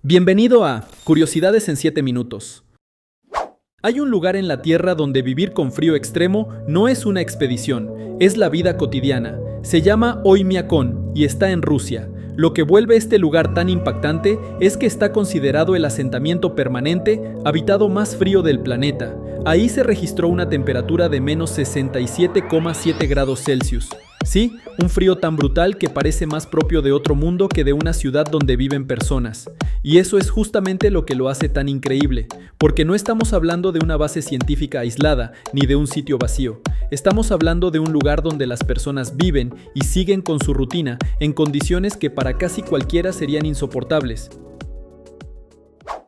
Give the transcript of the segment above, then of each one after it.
Bienvenido a Curiosidades en 7 minutos. Hay un lugar en la Tierra donde vivir con frío extremo no es una expedición, es la vida cotidiana. Se llama Oymyakon y está en Rusia. Lo que vuelve este lugar tan impactante es que está considerado el asentamiento permanente habitado más frío del planeta. Ahí se registró una temperatura de menos 67,7 grados Celsius. Sí, un frío tan brutal que parece más propio de otro mundo que de una ciudad donde viven personas. Y eso es justamente lo que lo hace tan increíble, porque no estamos hablando de una base científica aislada, ni de un sitio vacío. Estamos hablando de un lugar donde las personas viven y siguen con su rutina en condiciones que para casi cualquiera serían insoportables.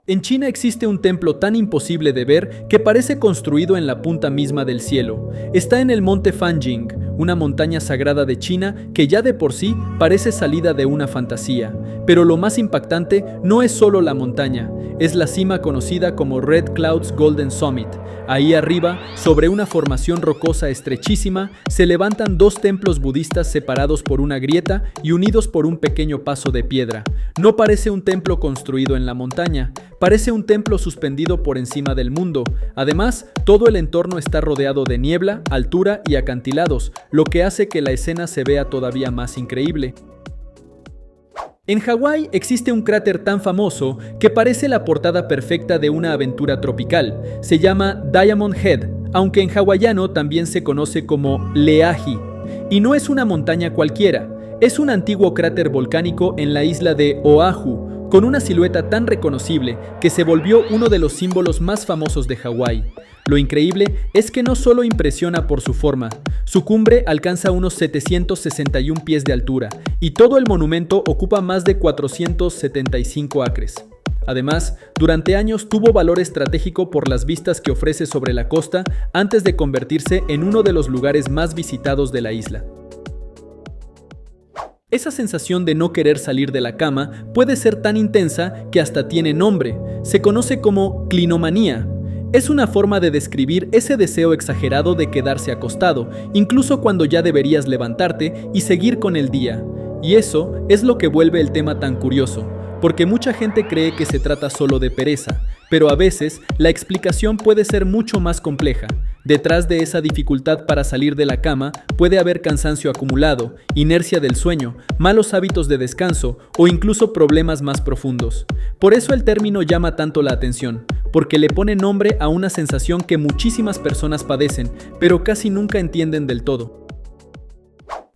En China existe un templo tan imposible de ver que parece construido en la punta misma del cielo. Está en el monte Fanjing, una montaña sagrada de China que ya de por sí parece salida de una fantasía. Pero lo más impactante no es solo la montaña, es la cima conocida como Red Cloud's Golden Summit. Ahí arriba, sobre una formación rocosa estrechísima, se levantan dos templos budistas separados por una grieta y unidos por un pequeño paso de piedra. No parece un templo construido en la montaña, parece un templo suspendido por encima del mundo. Además, todo el entorno está rodeado de niebla, altura y acantilados, lo que hace que la escena se vea todavía más increíble. En Hawái existe un cráter tan famoso que parece la portada perfecta de una aventura tropical. Se llama Diamond Head, aunque en hawaiano también se conoce como Leahi. Y no es una montaña cualquiera, es un antiguo cráter volcánico en la isla de Oahu, con una silueta tan reconocible que se volvió uno de los símbolos más famosos de Hawái. Lo increíble es que no solo impresiona por su forma, su cumbre alcanza unos 761 pies de altura y todo el monumento ocupa más de 475 acres. Además, durante años tuvo valor estratégico por las vistas que ofrece sobre la costa antes de convertirse en uno de los lugares más visitados de la isla. Esa sensación de no querer salir de la cama puede ser tan intensa que hasta tiene nombre. Se conoce como clinomanía. Es una forma de describir ese deseo exagerado de quedarse acostado, incluso cuando ya deberías levantarte y seguir con el día. Y eso es lo que vuelve el tema tan curioso, porque mucha gente cree que se trata solo de pereza, pero a veces la explicación puede ser mucho más compleja. Detrás de esa dificultad para salir de la cama puede haber cansancio acumulado, inercia del sueño, malos hábitos de descanso o incluso problemas más profundos. Por eso el término llama tanto la atención, porque le pone nombre a una sensación que muchísimas personas padecen, pero casi nunca entienden del todo.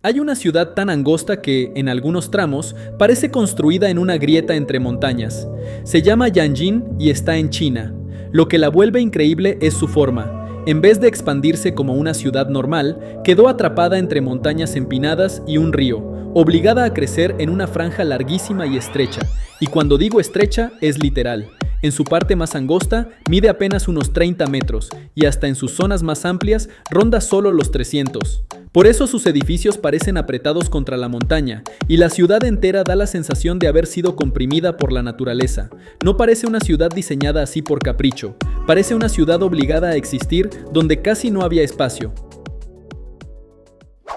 Hay una ciudad tan angosta que, en algunos tramos, parece construida en una grieta entre montañas. Se llama Yanjin y está en China. Lo que la vuelve increíble es su forma. En vez de expandirse como una ciudad normal, quedó atrapada entre montañas empinadas y un río, obligada a crecer en una franja larguísima y estrecha. Y cuando digo estrecha, es literal. En su parte más angosta mide apenas unos 30 metros y hasta en sus zonas más amplias ronda solo los 300. Por eso sus edificios parecen apretados contra la montaña y la ciudad entera da la sensación de haber sido comprimida por la naturaleza. No parece una ciudad diseñada así por capricho, parece una ciudad obligada a existir donde casi no había espacio.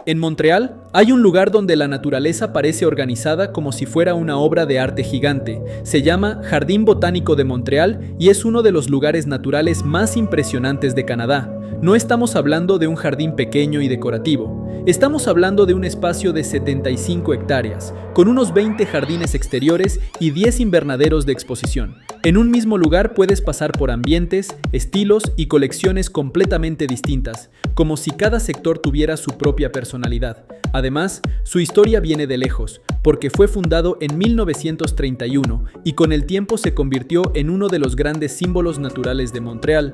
En Montreal hay un lugar donde la naturaleza parece organizada como si fuera una obra de arte gigante. Se llama Jardín Botánico de Montreal y es uno de los lugares naturales más impresionantes de Canadá. No estamos hablando de un jardín pequeño y decorativo. Estamos hablando de un espacio de 75 hectáreas, con unos 20 jardines exteriores y 10 invernaderos de exposición. En un mismo lugar puedes pasar por ambientes, estilos y colecciones completamente distintas, como si cada sector tuviera su propia personalidad. Además, su historia viene de lejos, porque fue fundado en 1931 y con el tiempo se convirtió en uno de los grandes símbolos naturales de Montreal.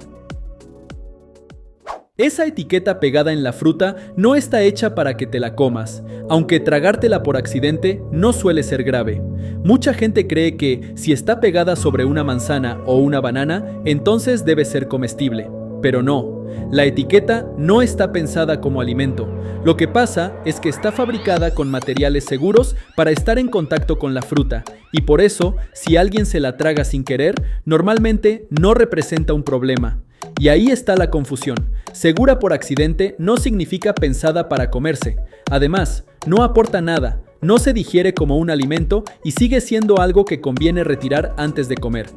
Esa etiqueta pegada en la fruta no está hecha para que te la comas, aunque tragártela por accidente no suele ser grave. Mucha gente cree que si está pegada sobre una manzana o una banana, entonces debe ser comestible. Pero no, la etiqueta no está pensada como alimento. Lo que pasa es que está fabricada con materiales seguros para estar en contacto con la fruta, y por eso, si alguien se la traga sin querer, normalmente no representa un problema. Y ahí está la confusión. Segura por accidente no significa pensada para comerse. Además, no aporta nada, No se digiere como un alimento y sigue siendo algo que conviene retirar antes de comer.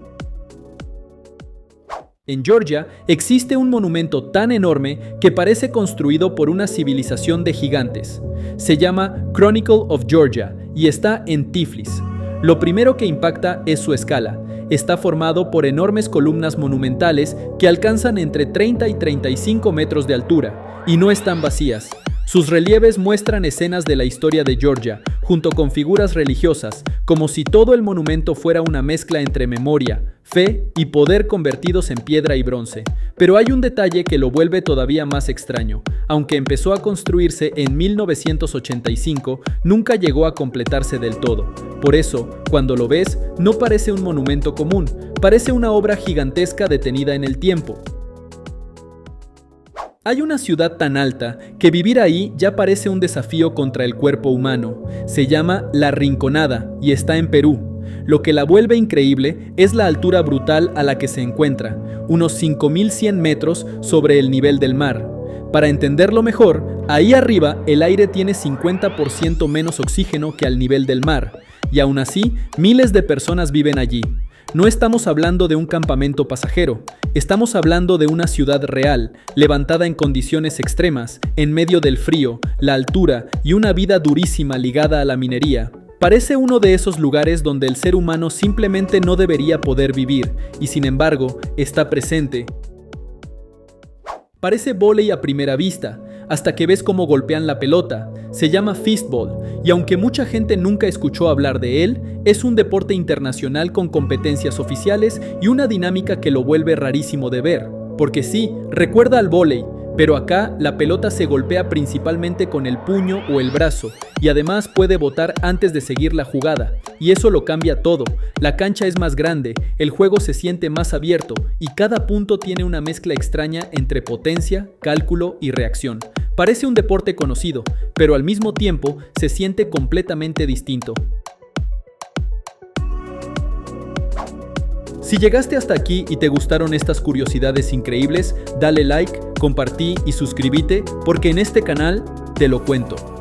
En Georgia existe un monumento tan enorme que parece construido por una civilización de gigantes. Se llama Chronicle of Georgia y está en Tiflis. Lo primero que impacta es su escala. Está formado por enormes columnas monumentales que alcanzan entre 30 y 35 metros de altura, y no están vacías. Sus relieves muestran escenas de la historia de Georgia, junto con figuras religiosas, como si todo el monumento fuera una mezcla entre memoria, fe y poder convertidos en piedra y bronce. Pero hay un detalle que lo vuelve todavía más extraño. Aunque empezó a construirse en 1985, nunca llegó a completarse del todo. Por eso, cuando lo ves, no parece un monumento común, parece una obra gigantesca detenida en el tiempo. Hay una ciudad tan alta que vivir ahí ya parece un desafío contra el cuerpo humano. Se llama La Rinconada y está en Perú. Lo que la vuelve increíble es la altura brutal a la que se encuentra, unos 5100 metros sobre el nivel del mar. Para entenderlo mejor, ahí arriba el aire tiene 50% menos oxígeno que al nivel del mar, y aún así miles de personas viven allí. No estamos hablando de un campamento pasajero, estamos hablando de una ciudad real, levantada en condiciones extremas, en medio del frío, la altura y una vida durísima ligada a la minería. Parece uno de esos lugares donde el ser humano simplemente no debería poder vivir, y sin embargo, está presente. Parece vóley a primera vista, hasta que ves cómo golpean la pelota. Se llama fistball, y aunque mucha gente nunca escuchó hablar de él, es un deporte internacional con competencias oficiales y una dinámica que lo vuelve rarísimo de ver. Porque sí, recuerda al vóley, pero acá la pelota se golpea principalmente con el puño o el brazo, y además puede botar antes de seguir la jugada, y eso lo cambia todo. La cancha es más grande, el juego se siente más abierto, y cada punto tiene una mezcla extraña entre potencia, cálculo y reacción. Parece un deporte conocido, pero al mismo tiempo se siente completamente distinto. Si llegaste hasta aquí y te gustaron estas curiosidades increíbles, dale like, compartí y suscríbete porque en este canal te lo cuento.